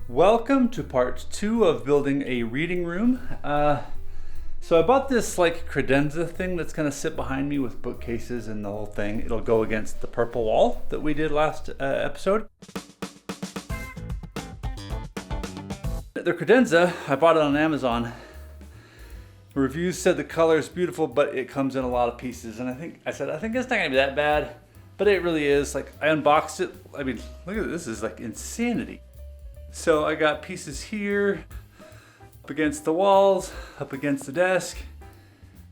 Welcome to part 2 of building a reading room. So I bought this like credenza thing that's going to sit behind me with bookcases and the whole thing. It'll go against the purple wall that we did last episode. The credenza, I bought it on Amazon. Reviews said the color is beautiful, but it comes in a lot of pieces. And I think it's not going to be that bad, but it really is. Like, I unboxed it. I mean, look at this. This is like insanity. So I got pieces here, up against the walls, up against the desk.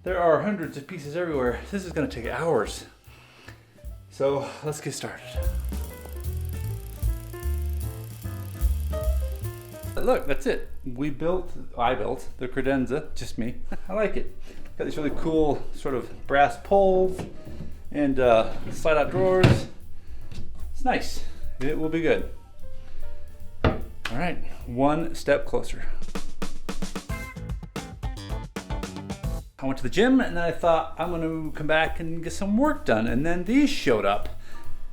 There are hundreds of pieces everywhere. This is gonna take hours. So let's get started. Look, that's it. I built the credenza, just me. I like it. Got these really cool sort of brass poles and slide out drawers. It's nice. It will be good. All right, one step closer. I went to the gym and then I thought I'm going to come back and get some work done. And then these showed up.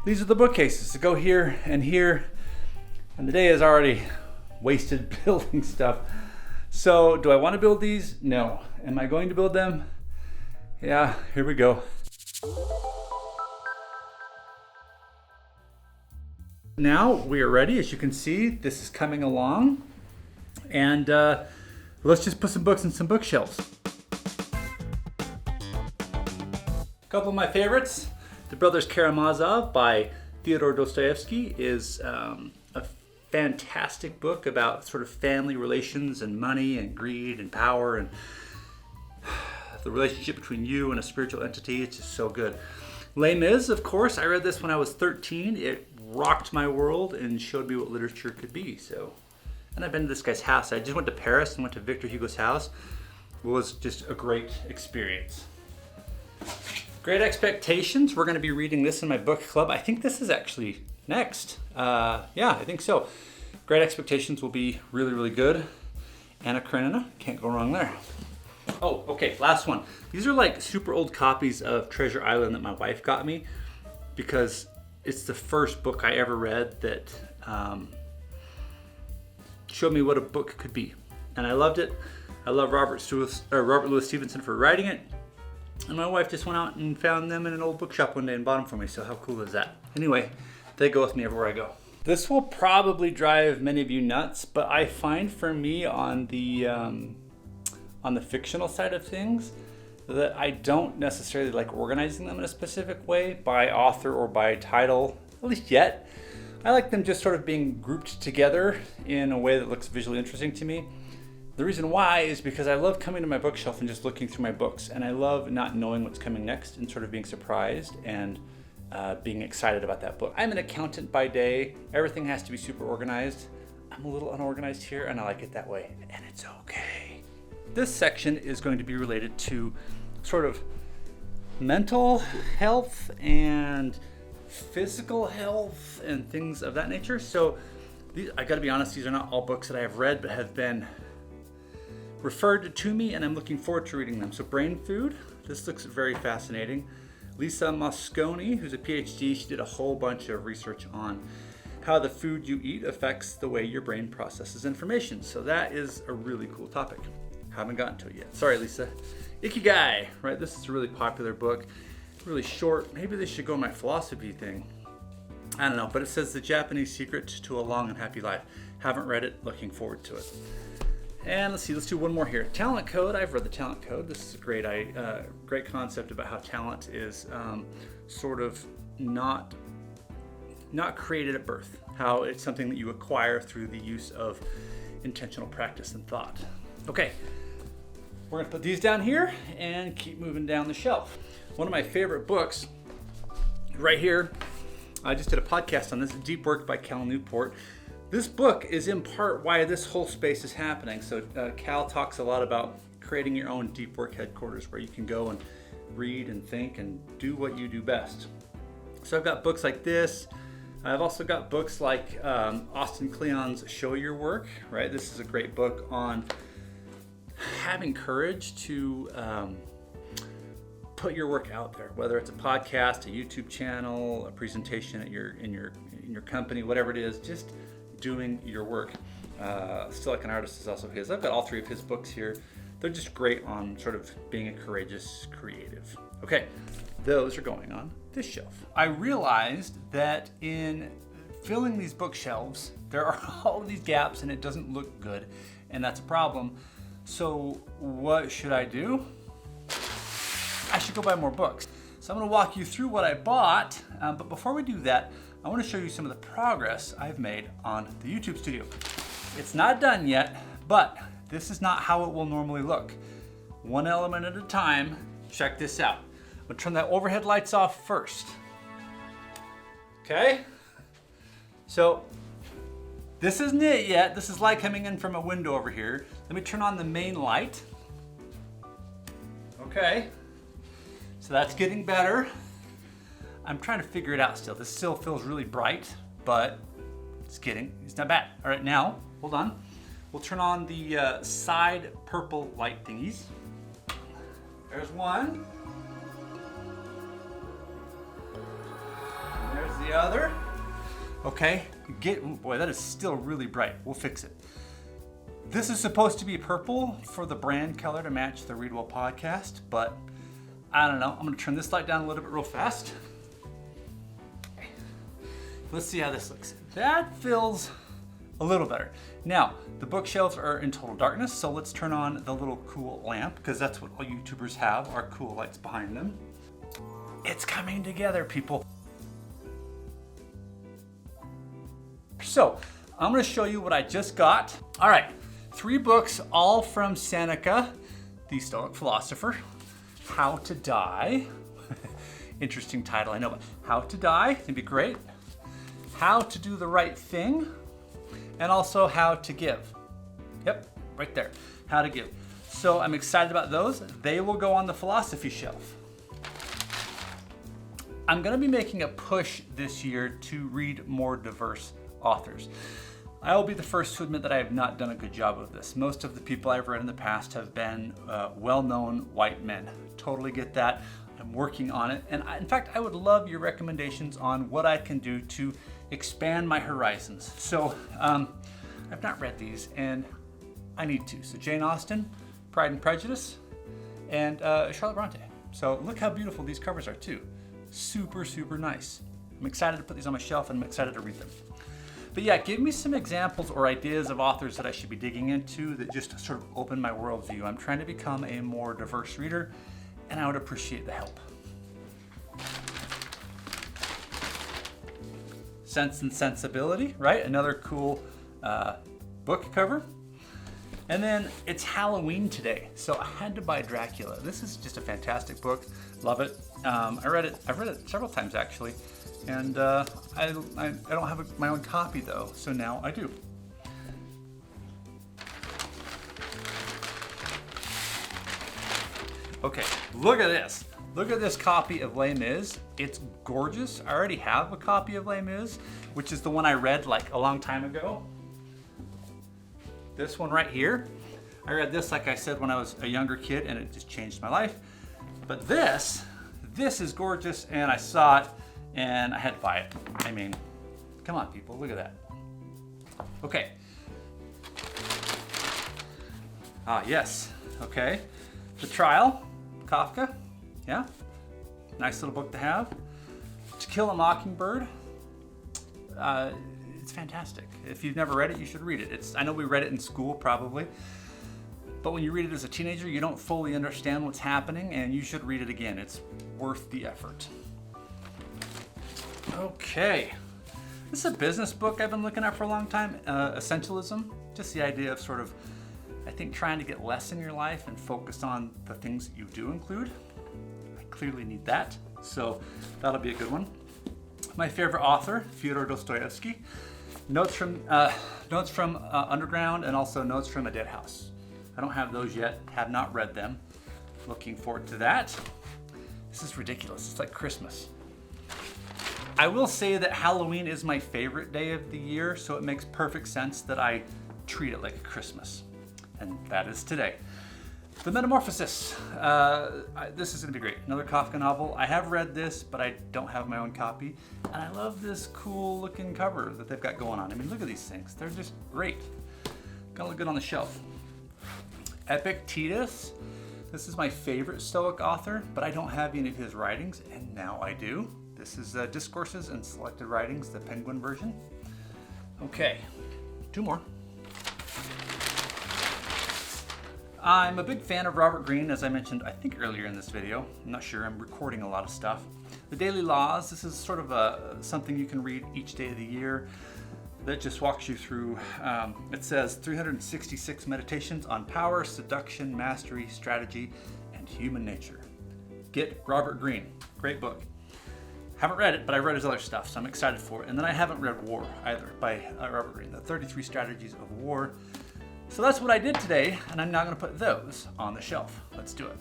These are the bookcases to go here and here. And the day is already wasted building stuff. So do I want to build these? No. Am I going to build them? Yeah, here we go. Now we are ready. As you can see, this is coming along. And let's just put some books in some bookshelves. A couple of my favorites. The Brothers Karamazov by Fyodor Dostoevsky is a fantastic book about sort of family relations and money and greed and power and the relationship between you and a spiritual entity. It's just so good. Les Mis, of course. I read this when I was 13. It rocked my world and showed me what literature could be. And I've been to this guy's house. I just went to Paris and went to Victor Hugo's house. It was just a great experience. Great Expectations. We're going to be reading this in my book club. I think this is actually next. Yeah, I think so. Great Expectations will be really, really good. Anna Karenina. Can't go wrong there. Oh, okay, last one. These are like super old copies of Treasure Island that my wife got me because it's the first book I ever read that showed me what a book could be. And I loved it. I love Robert Louis Stevenson for writing it. And my wife just went out and found them in an old bookshop one day and bought them for me. So how cool is that? Anyway, they go with me everywhere I go. This will probably drive many of you nuts, but I find for me on the fictional side of things that I don't necessarily like organizing them in a specific way by author or by title, at least yet. I like them just sort of being grouped together in a way that looks visually interesting to me. The reason why is because I love coming to my bookshelf and just looking through my books, and I love not knowing what's coming next and sort of being surprised and being excited about that book. I'm an accountant by day. Everything has to be super organized. I'm a little unorganized here, and I like it that way, and it's okay. This section is going to be related to sort of mental health and physical health and things of that nature. So I gotta be honest, these are not all books that I have read, but have been referred to me, and I'm looking forward to reading them. So Brain Food, this looks very fascinating. Lisa Mosconi, who's a PhD, she did a whole bunch of research on how the food you eat affects the way your brain processes information. So that is a really cool topic. Haven't gotten to it yet. Sorry, Lisa. Ikigai, right? This is a really popular book, really short. Maybe they should go on my philosophy thing. I don't know, but it says The Japanese Secret to a Long and Happy Life. Haven't read it, looking forward to it. And let's do one more here. Talent Code, I've read the Talent Code. This is a great concept about how talent is sort of not created at birth, how it's something that you acquire through the use of intentional practice and thought. Okay. We're gonna put these down here and keep moving down the shelf. One of my favorite books, right here, I just did a podcast on this, Deep Work by Cal Newport. This book is in part why this whole space is happening. So Cal talks a lot about creating your own deep work headquarters where you can go and read and think and do what you do best. So I've got books like this. I've also got books like Austin Kleon's Show Your Work, right? This is a great book on having courage to put your work out there, whether it's a podcast, a YouTube channel, a presentation at in your company, whatever it is. Just doing your work. Still Like an Artist is also his. I've got all 3 of his books here. They're just great on sort of being a courageous creative. Okay, those are going on this shelf. I realized that in filling these bookshelves, there are all these gaps and it doesn't look good, and that's a problem. So what should I do? I should go buy more books. So I'm gonna walk you through what I bought, but before we do that, I wanna show you some of the progress I've made on the YouTube studio. It's not done yet, but this is not how it will normally look. One element at a time. Check this out. I'm gonna turn the overhead lights off first. Okay? So, this isn't it yet. This is light coming in from a window over here. Let me turn on the main light. Okay. So that's getting better. I'm trying to figure it out still. This still feels really bright, but it's not bad. All right, now, hold on. We'll turn on the side purple light thingies. There's one. And there's the other. Okay, boy, that is still really bright. We'll fix it. This is supposed to be purple for the brand color to match the Read Well podcast, but I don't know. I'm gonna turn this light down a little bit real fast. Okay. Let's see how this looks. That feels a little better. Now, the bookshelves are in total darkness, so let's turn on the little cool lamp, because that's what all YouTubers have, are cool lights behind them. It's coming together, people. So, I'm gonna show you what I just got. All right, 3 books, all from Seneca, the Stoic philosopher. How to Die. Interesting title, I know, but How to Die, it'd be great. How to Do the Right Thing, and also How to Give. Yep, right there, How to Give. So I'm excited about those. They will go on the philosophy shelf. I'm gonna be making a push this year to read more diverse authors. I will be the first to admit that I have not done a good job of this. Most of the people I've read in the past have been well-known white men. Totally get that. I'm working on it. And in fact, I would love your recommendations on what I can do to expand my horizons. So I've not read these and I need to. So Jane Austen, Pride and Prejudice, and Charlotte Bronte. So look how beautiful these covers are too. Super, super nice. I'm excited to put these on my shelf and I'm excited to read them. But yeah, give me some examples or ideas of authors that I should be digging into that just sort of open my worldview. I'm trying to become a more diverse reader and I would appreciate the help. Sense and Sensibility, right? Another cool book cover. And then it's Halloween today, so I had to buy Dracula. This is just a fantastic book. Love it. I've read it several times actually. And I don't have my own copy though, so now I do. Okay, look at this. Look at this copy of Les Mis. It's gorgeous. I already have a copy of Les Mis, which is the one I read like a long time ago. This one right here. I read this, like I said, when I was a younger kid and it just changed my life. But this is gorgeous and I saw it and I had to buy it. I mean, come on people, look at that. Okay. Ah, yes, okay. The Trial, Kafka, yeah. Nice little book to have. To Kill a Mockingbird, it's fantastic. If you've never read it, you should read it. I know we read it in school probably, but when you read it as a teenager, you don't fully understand what's happening and you should read it again. It's worth the effort. Okay, this is a business book I've been looking at for a long time, Essentialism. Just the idea of sort of, I think, trying to get less in your life and focus on the things that you do include. I clearly need that, so that'll be a good one. My favorite author, Fyodor Dostoevsky. Notes from Underground and also Notes from a Dead House. I don't have those yet, have not read them. Looking forward to that. This is ridiculous, it's like Christmas. I will say that Halloween is my favorite day of the year, so it makes perfect sense that I treat it like a Christmas. And that is today. The Metamorphosis. This is going to be great. Another Kafka novel. I have read this, but I don't have my own copy. And I love this cool looking cover that they've got going on. I mean, look at these things. They're just great. Gonna look good on the shelf. Epictetus. This is my favorite Stoic author, but I don't have any of his writings, and now I do. This is Discourses and Selected Writings, the Penguin version. Okay, 2 more. I'm a big fan of Robert Greene, as I mentioned, I think earlier in this video. I'm not sure, I'm recording a lot of stuff. The Daily Laws, this is sort of something you can read each day of the year that just walks you through, it says 366 meditations on power, seduction, mastery, strategy, and human nature. Get Robert Greene, great book. Haven't read it, but I read his other stuff, so I'm excited for it. And then I haven't read War either by Robert Greene, the 33 Strategies of War. So that's what I did today, and I'm now going to put those on the shelf. Let's do it.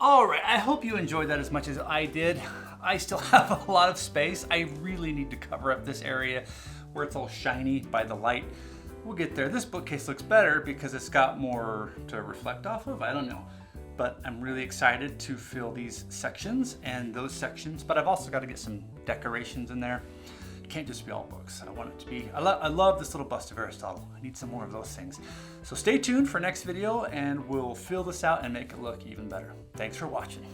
All right, I hope you enjoyed that as much as I did. I still have a lot of space. I really need to cover up this area where it's all shiny by the light. We'll get there. This bookcase looks better because it's got more to reflect off of. I don't know. But I'm really excited to fill these sections and those sections, but I've also got to get some decorations in there. It can't just be all books. I want it to be, I love this little bust of Aristotle. I need some more of those things. So stay tuned for next video and we'll fill this out and make it look even better. Thanks for watching.